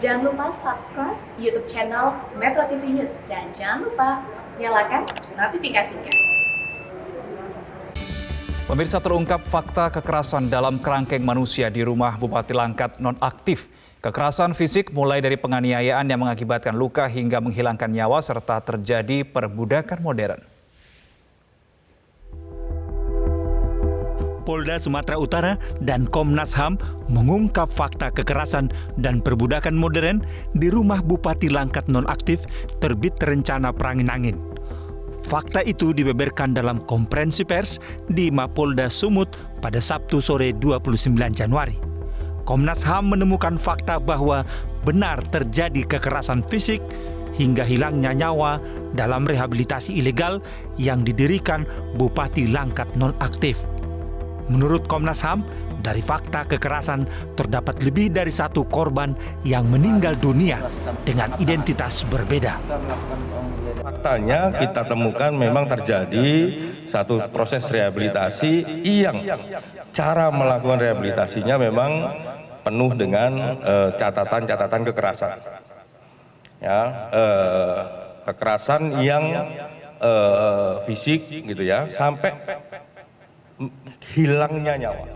Jangan lupa subscribe YouTube channel Metro TV News dan jangan lupa nyalakan notifikasinya. Pemirsa, terungkap fakta kekerasan dalam kerangkeng manusia di rumah Bupati Langkat nonaktif. Kekerasan fisik mulai dari penganiayaan yang mengakibatkan luka hingga menghilangkan nyawa serta terjadi perbudakan modern. Polda Sumatera Utara dan Komnas HAM mengungkap fakta kekerasan dan perbudakan modern di rumah Bupati Langkat nonaktif terbit rencana perangin-angin. Fakta itu dibeberkan dalam konferensi pers di Mapolda Sumut pada Sabtu sore 29 Januari. Komnas HAM menemukan fakta bahwa benar terjadi kekerasan fisik hingga hilangnya nyawa dalam rehabilitasi ilegal yang didirikan Bupati Langkat nonaktif. Menurut Komnas HAM, dari fakta kekerasan terdapat lebih dari satu korban yang meninggal dunia dengan identitas berbeda. Faktanya kita temukan memang terjadi satu proses rehabilitasi yang cara melakukan rehabilitasinya memang penuh dengan catatan-catatan kekerasan. Ya, kekerasan yang fisik gitu ya, sampai hilangnya nyawa.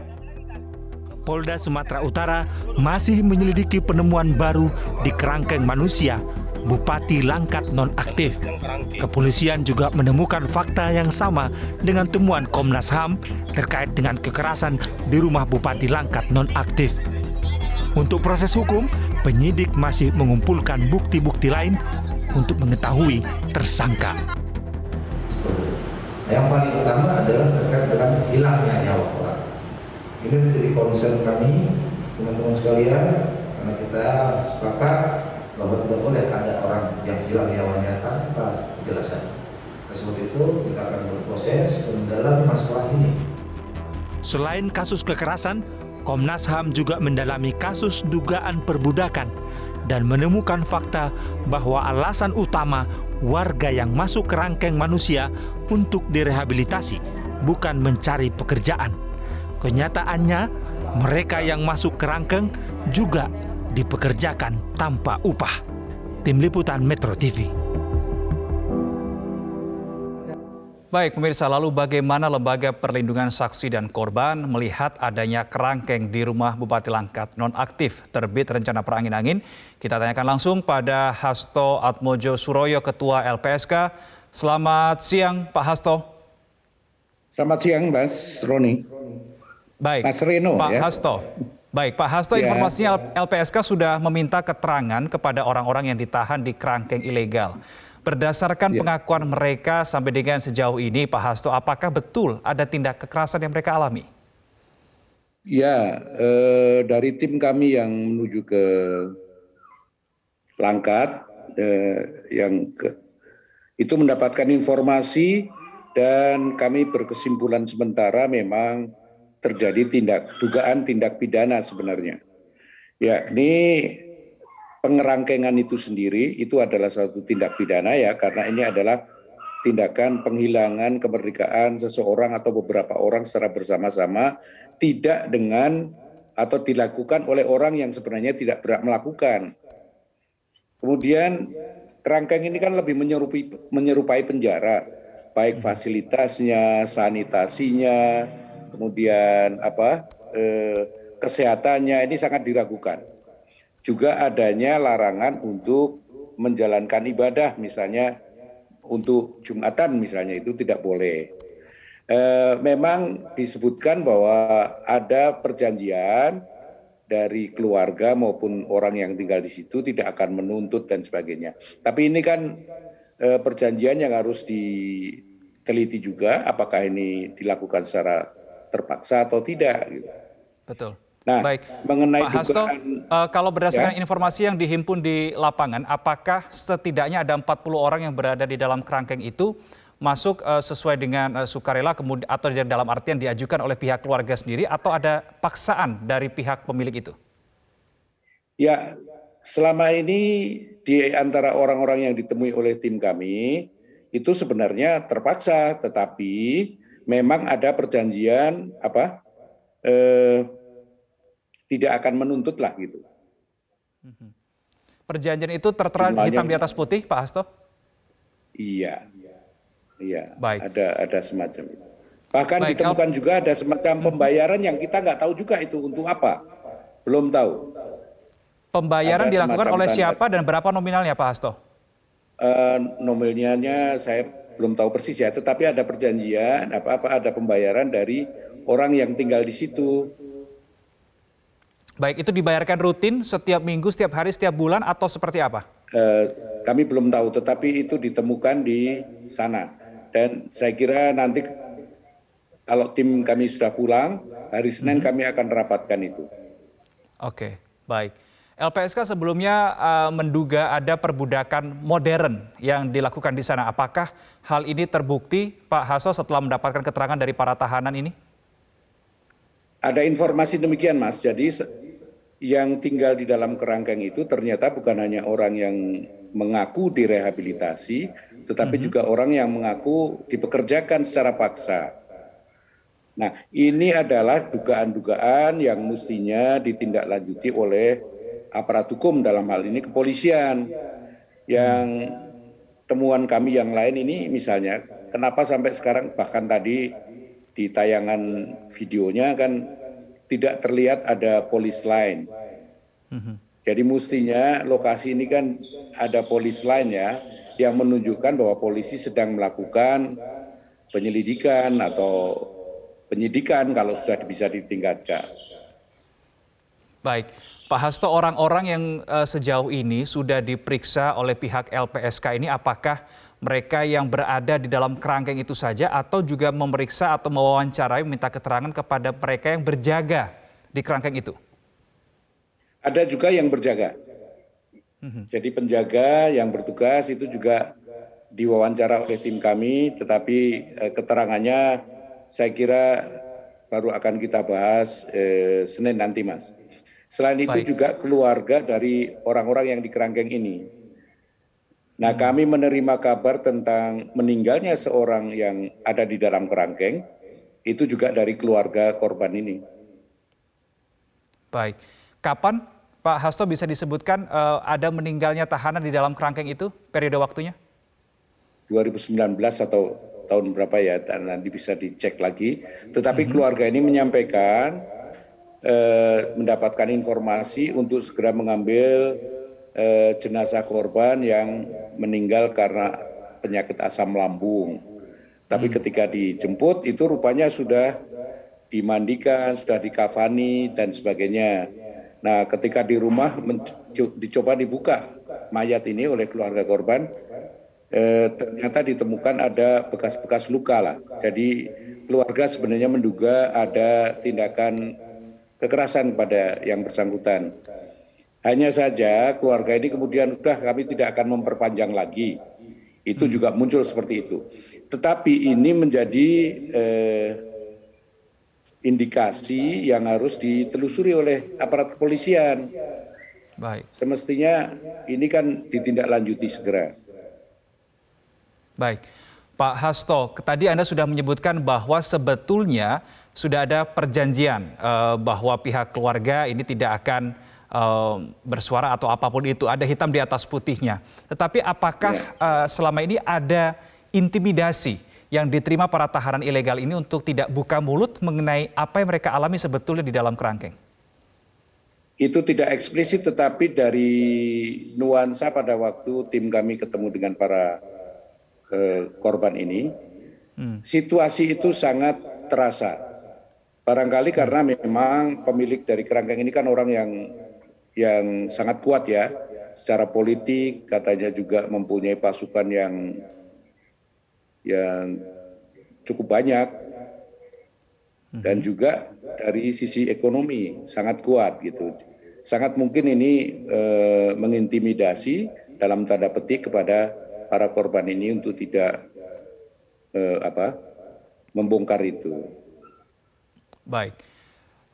Polda Sumatera Utara masih menyelidiki penemuan baru di kerangkeng manusia Bupati Langkat nonaktif. Kepolisian juga menemukan fakta yang sama dengan temuan Komnas HAM terkait dengan kekerasan di rumah Bupati Langkat nonaktif. Untuk proses hukum, penyidik masih mengumpulkan bukti-bukti lain untuk mengetahui tersangka. Yang paling utama adalah terkait dengan hilangnya nyawa orang. Ini menjadi concern kami, teman-teman sekalian, karena kita sepakat bahwa tidak boleh ada orang yang hilang nyawanya tanpa kejelasan. Sebab itu kita akan berproses mendalami masalah ini. Selain kasus kekerasan, Komnas HAM juga mendalami kasus dugaan perbudakan dan menemukan fakta bahwa alasan utama warga yang masuk kerangkeng manusia untuk direhabilitasi bukan mencari pekerjaan. Kenyataannya, mereka yang masuk kerangkeng juga dipekerjakan tanpa upah. Tim Liputan Metro TV. Baik pemirsa, lalu bagaimana Lembaga Perlindungan Saksi dan Korban melihat adanya kerangkeng di rumah Bupati Langkat nonaktif terbit rencana perangin-angin? Kita tanyakan langsung pada Hasto Atmojo Suroyo, Ketua LPSK. Selamat siang Pak Hasto. Selamat siang Mas Roni. Baik, Mas Reno, Pak ya. Hasto. Baik, Pak Hasto, Ya. informasinya LPSK sudah meminta keterangan kepada orang-orang yang ditahan di kerangkeng ilegal. Berdasarkan pengakuan mereka sampai dengan sejauh ini, Pak Hasto, apakah betul ada tindak kekerasan yang mereka alami? Ya, dari tim kami yang menuju ke Langkat, itu mendapatkan informasi dan kami berkesimpulan sementara memang terjadi dugaan tindak pidana sebenarnya. Yakni pengerangkengan itu sendiri itu adalah suatu tindak pidana ya, karena ini adalah tindakan penghilangan kemerdekaan seseorang atau beberapa orang secara bersama-sama, tidak dengan atau dilakukan oleh orang yang sebenarnya tidak berhak melakukan. Kemudian kerangkeng ini kan lebih menyerupai penjara, baik fasilitasnya, sanitasinya, kemudian kesehatannya ini sangat diragukan. Juga adanya larangan untuk menjalankan ibadah, misalnya untuk Jumatan misalnya itu tidak boleh. Memang disebutkan bahwa ada perjanjian dari keluarga maupun orang yang tinggal di situ tidak akan menuntut dan sebagainya. Tapi ini kan perjanjian yang harus diteliti juga apakah ini dilakukan secara terpaksa atau tidak. Gitu. Betul. Nah, baik, mengenai Pak Hasto, kalau berdasarkan ya, informasi yang dihimpun di lapangan, apakah setidaknya ada 40 orang yang berada di dalam kerangkeng itu masuk sesuai dengan sukarela kemudian atau dalam artian diajukan oleh pihak keluarga sendiri atau ada paksaan dari pihak pemilik itu? Ya, selama ini di antara orang-orang yang ditemui oleh tim kami itu sebenarnya terpaksa, tetapi memang ada perjanjian tidak akan menuntut lah gitu. Perjanjian itu tertera Jumlahnya hitam di atas putih, Pak Hasto? iya, iya, Baik. ada semacam itu. Bahkan Baik, ditemukan juga ada semacam pembayaran yang kita nggak tahu juga itu untuk apa, belum tahu. pembayaran Ada dilakukan semacam oleh tanda. siapa dan berapa nominalnya, Pak Hasto? Nominalnya saya belum tahu persis ya, tetapi ada perjanjian, ada pembayaran dari orang yang tinggal di situ. Baik, itu dibayarkan rutin setiap minggu, setiap hari, setiap bulan, atau seperti apa? Kami belum tahu, tetapi itu ditemukan di sana. Dan saya kira nanti kalau tim kami sudah pulang, hari Senin kami akan rapatkan itu. Oke, baik. LPSK sebelumnya menduga ada perbudakan modern yang dilakukan di sana. Apakah hal ini terbukti, Pak Hasto, setelah mendapatkan keterangan dari para tahanan ini? Ada informasi demikian, Mas. Jadi yang tinggal di dalam kerangkeng itu ternyata bukan hanya orang yang mengaku direhabilitasi, tetapi juga orang yang mengaku dipekerjakan secara paksa. Nah, ini adalah dugaan-dugaan yang mestinya ditindaklanjuti oleh aparat hukum, dalam hal ini kepolisian. Yang temuan kami yang lain ini misalnya, kenapa sampai sekarang bahkan tadi di tayangan videonya kan tidak terlihat ada polis lain. Jadi mestinya lokasi ini kan ada polis lain ya, yang menunjukkan bahwa polisi sedang melakukan penyelidikan atau penyidikan kalau sudah bisa ditingkatkan. Baik, Pak Hasto, orang-orang yang sejauh ini sudah diperiksa oleh pihak LPSK ini, apakah mereka yang berada di dalam kerangkeng itu saja atau juga memeriksa atau mewawancarai, minta keterangan kepada mereka yang berjaga di kerangkeng itu? Ada juga yang berjaga. Jadi penjaga yang bertugas itu juga diwawancara oleh tim kami, tetapi keterangannya saya kira baru akan kita bahas Senin nanti, Mas. Selain itu Baik. juga keluarga dari orang-orang yang di kerangkeng ini. Nah, kami menerima kabar tentang meninggalnya seorang yang ada di dalam kerangkeng, itu juga dari keluarga korban ini. Baik, kapan Pak Hasto bisa disebutkan ada meninggalnya tahanan di dalam kerangkeng itu, periode waktunya? 2019 atau tahun berapa ya, nanti bisa dicek lagi. Tetapi keluarga ini menyampaikan mendapatkan informasi untuk segera mengambil jenazah korban yang meninggal karena penyakit asam lambung. Tapi ketika dijemput itu rupanya sudah dimandikan, sudah dikafani dan sebagainya. Nah, ketika di rumah dicoba dibuka mayat ini oleh keluarga korban, ternyata ditemukan ada bekas-bekas luka lah. Jadi keluarga sebenarnya menduga ada tindakan kekerasan pada yang bersangkutan. Hanya saja keluarga ini kemudian sudah kami tidak akan memperpanjang lagi. Itu juga muncul seperti itu. Tetapi ini menjadi indikasi yang harus ditelusuri oleh aparat kepolisian. Baik. Semestinya ini kan ditindaklanjuti segera. Baik, Pak Hasto, tadi Anda sudah menyebutkan bahwa sebetulnya sudah ada perjanjian bahwa pihak keluarga ini tidak akan bersuara atau apapun itu, ada hitam di atas putihnya. Tetapi apakah selama ini ada intimidasi yang diterima para tahanan ilegal ini untuk tidak buka mulut mengenai apa yang mereka alami sebetulnya di dalam kerangkeng? Itu tidak eksplisit, tetapi dari nuansa pada waktu tim kami ketemu dengan para korban ini, situasi itu sangat terasa. Barangkali karena memang pemilik dari kerangkeng ini kan orang yang sangat kuat ya, secara politik, katanya juga mempunyai pasukan yang cukup banyak, dan juga dari sisi ekonomi sangat kuat gitu. Sangat mungkin ini mengintimidasi dalam tanda petik kepada para korban ini untuk tidak membongkar itu. Baik,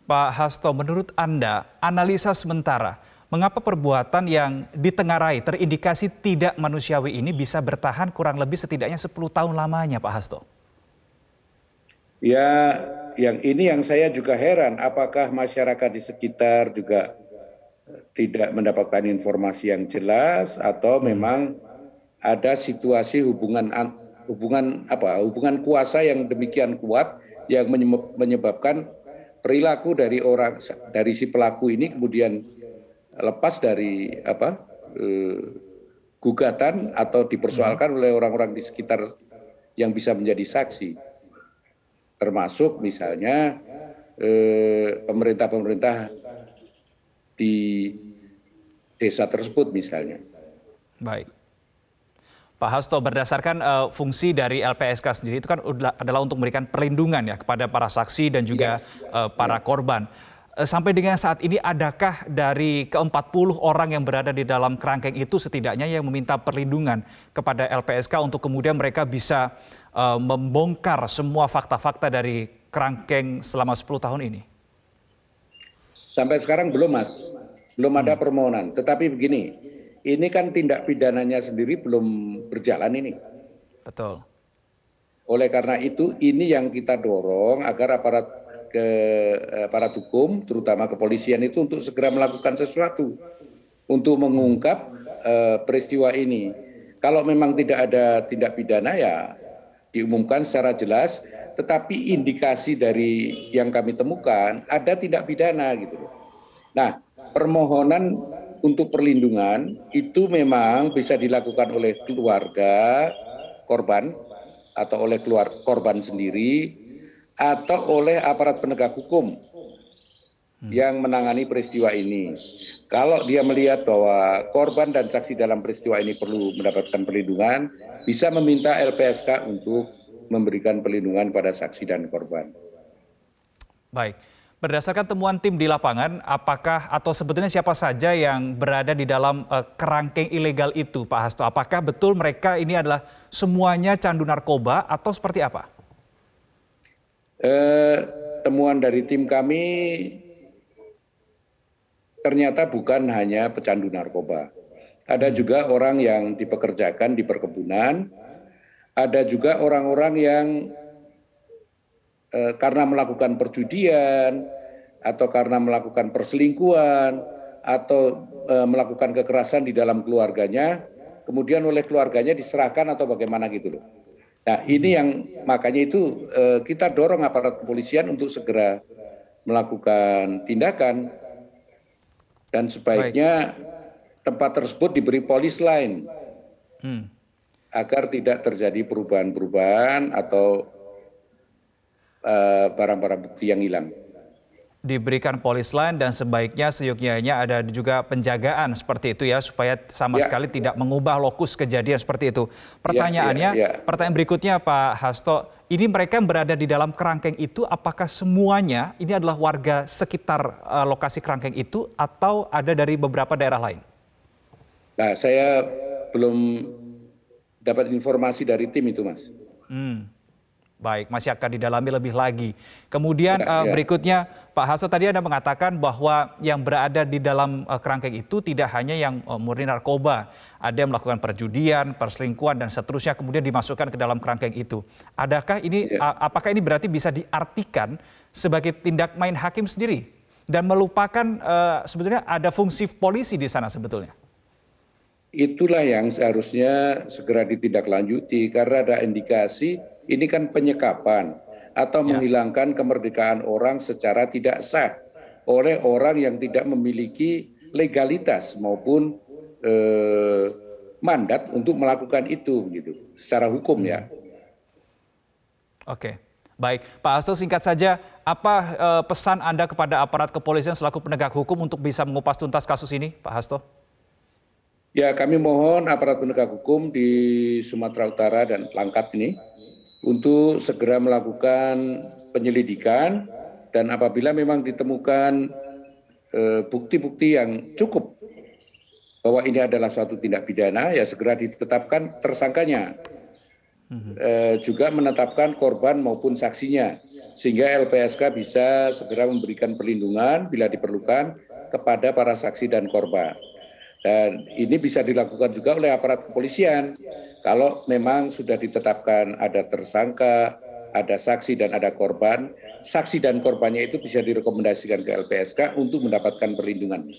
Pak Hasto, menurut Anda, analisa sementara, mengapa perbuatan yang ditengarai terindikasi tidak manusiawi ini bisa bertahan kurang lebih setidaknya 10 tahun lamanya, Pak Hasto? Ya, yang ini yang saya juga heran, apakah masyarakat di sekitar juga tidak mendapatkan informasi yang jelas atau memang ada situasi hubungan kuasa yang demikian kuat yang menyebabkan perilaku dari si pelaku ini kemudian lepas dari gugatan atau dipersoalkan oleh orang-orang di sekitar yang bisa menjadi saksi, termasuk misalnya pemerintah di desa tersebut misalnya. Baik. Pak Hasto, berdasarkan fungsi dari LPSK sendiri itu kan adalah untuk memberikan perlindungan ya kepada para saksi dan juga para korban. Sampai dengan saat ini adakah dari ke-40 orang yang berada di dalam kerangkeng itu setidaknya yang meminta perlindungan kepada LPSK untuk kemudian mereka bisa membongkar semua fakta-fakta dari kerangkeng selama 10 tahun ini? Sampai sekarang belum, Mas. Belum ada permohonan. Tetapi begini, ini kan tindak pidananya sendiri belum berjalan ini. Betul. Oleh karena itu, ini yang kita dorong agar aparat hukum, terutama kepolisian itu untuk segera melakukan sesuatu untuk mengungkap peristiwa ini. Kalau memang tidak ada tindak pidana ya diumumkan secara jelas, tetapi indikasi dari yang kami temukan ada tindak pidana gitu loh. Nah, permohonan untuk perlindungan itu memang bisa dilakukan oleh keluarga korban atau oleh korban sendiri atau oleh aparat penegak hukum yang menangani peristiwa ini. Kalau dia melihat bahwa korban dan saksi dalam peristiwa ini perlu mendapatkan perlindungan, bisa meminta LPSK untuk memberikan perlindungan pada saksi dan korban. Baik. Berdasarkan temuan tim di lapangan, apakah atau sebetulnya siapa saja yang berada di dalam kerangkeng ilegal itu, Pak Hasto? Apakah betul mereka ini adalah semuanya candu narkoba atau seperti apa? Temuan dari tim kami ternyata bukan hanya pecandu narkoba. Ada juga orang yang dipekerjakan di perkebunan, ada juga orang-orang yang karena melakukan perjudian atau karena melakukan perselingkuhan atau melakukan kekerasan di dalam keluarganya, kemudian oleh keluarganya diserahkan atau bagaimana gitu loh. Nah ini yang makanya itu kita dorong aparat kepolisian untuk segera melakukan tindakan dan sebaiknya tempat tersebut diberi polis lain agar tidak terjadi perubahan-perubahan atau barang-barang bukti yang hilang. Diberikan polis lain dan sebaiknya seyogyanya ada juga penjagaan seperti itu ya, supaya sama sekali tidak mengubah lokus kejadian seperti itu. Pertanyaannya, pertanyaan berikutnya Pak Hasto, ini mereka yang berada di dalam kerangkeng itu apakah semuanya ini adalah warga sekitar lokasi kerangkeng itu atau ada dari beberapa daerah lain? Nah, saya belum dapat informasi dari tim itu, Mas. Baik, masih akan didalami lebih lagi. Kemudian berikutnya, Pak Hasto tadi Anda mengatakan bahwa yang berada di dalam kerangkeng itu tidak hanya yang murni narkoba. Ada yang melakukan perjudian, perselingkuhan, dan seterusnya kemudian dimasukkan ke dalam kerangkeng itu. Adakah ini, apakah ini berarti bisa diartikan sebagai tindak main hakim sendiri? Dan melupakan sebetulnya ada fungsi polisi di sana sebetulnya? Itulah yang seharusnya segera ditindaklanjuti karena ada indikasi ini kan penyekapan atau menghilangkan kemerdekaan orang secara tidak sah oleh orang yang tidak memiliki legalitas maupun mandat untuk melakukan itu gitu secara hukum ya. Oke, baik. Pak Hasto, singkat saja, apa pesan Anda kepada aparat kepolisian selaku penegak hukum untuk bisa mengupas tuntas kasus ini, Pak Hasto? Ya, kami mohon aparat penegak hukum di Sumatera Utara dan Langkat ini untuk segera melakukan penyelidikan dan apabila memang ditemukan bukti-bukti yang cukup bahwa ini adalah suatu tindak pidana, ya segera ditetapkan tersangkanya. Juga menetapkan korban maupun saksinya, sehingga LPSK bisa segera memberikan perlindungan bila diperlukan kepada para saksi dan korban. Dan ini bisa dilakukan juga oleh aparat kepolisian. Kalau memang sudah ditetapkan ada tersangka, ada saksi dan ada korban, saksi dan korbannya itu bisa direkomendasikan ke LPSK untuk mendapatkan perlindungan.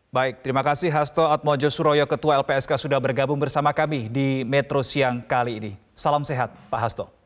Baik, terima kasih Hasto Atmojo Suroyo, Ketua LPSK sudah bergabung bersama kami di Metro Siang kali ini. Salam sehat, Pak Hasto.